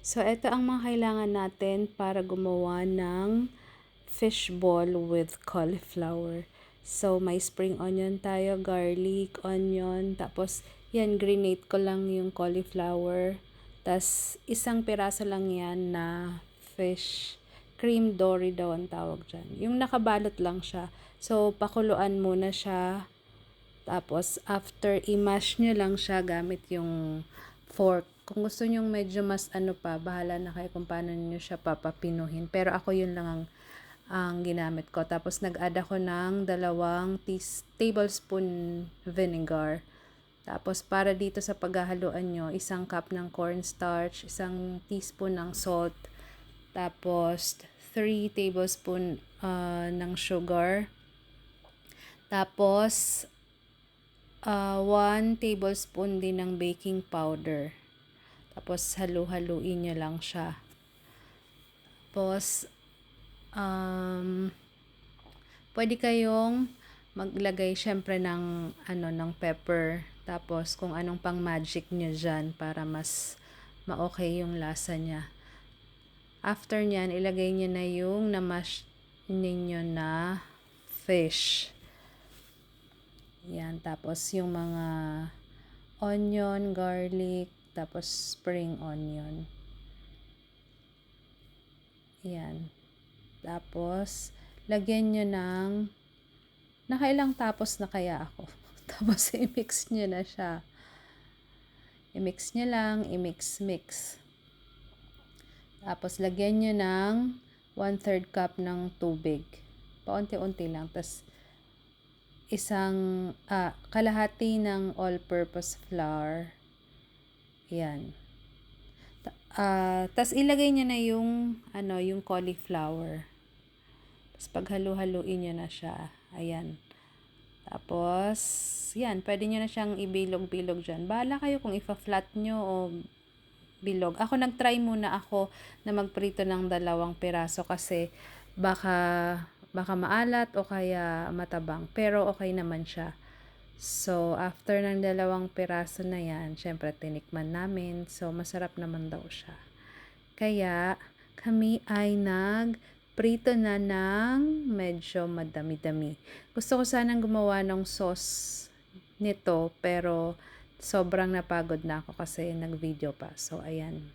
So, ito ang mga kailangan natin para gumawa ng fishball with cauliflower. So, may spring onion tayo, garlic, onion, tapos yan, grenade ko lang yung cauliflower. Tas, isang piraso lang yan na fish. Cream dory daw ang tawag dyan. Yung nakabalot lang siya. So, pakuluan muna siya. Tapos, after i-mash nyo lang siya gamit yung fork. Kung gusto nyo medyo mas bahala na kayo kung paano nyo siya papapinuhin. Pero ako yun lang ang ginamit ko. Tapos, nag-add ako ng 2 tablespoon vinegar. Tapos, para dito sa paghahaluan nyo, 1 cup ng cornstarch, 1 teaspoon ng salt, tapos 3 tablespoon ng sugar, tapos 1 tablespoon din ng baking powder. Tapos, halu-haluin nyo lang siya. Tapos, pwede kayong maglagay syempre ng pepper. Tapos, kung anong pang magic nyo dyan para mas ma-okay yung lasa niya. After nyan, ilagay nyo na yung na-mash ninyo na fish. Yan. Tapos, yung mga onion, garlic, tapos spring onion. Yan. Tapos, lagyan nyo ng nakailang tapos na kaya ako. Tapos, i-mix nyo na siya. I-mix nyo lang, i-mix-mix. Tapos, lagyan nyo ng 1/3 cup ng tubig. Paunti-unti lang. Tapos, kalahati ng all-purpose flour. Yan. Tapos, ilagay nyo na yung cauliflower. Tapos, paghalu-haluin nyo na siya. Ayan. Tapos, yan. Pwede nyo na siyang ibilog-bilog dyan. Bahala kayo kung ipa-flat nyo o bilog. Ako, nag-try muna ako na magprito ng 2 piraso kasi baka maalat o kaya matabang. Pero, okay naman siya. So, after ng 2 piraso na yan, syempre, tinikman namin. So, masarap naman daw siya. Kaya, kami ay prito na ng medyo madami-dami. Gusto ko sanang gumawa ng sauce nito, pero sobrang napagod na ako kasi nag-video pa. So, ayan.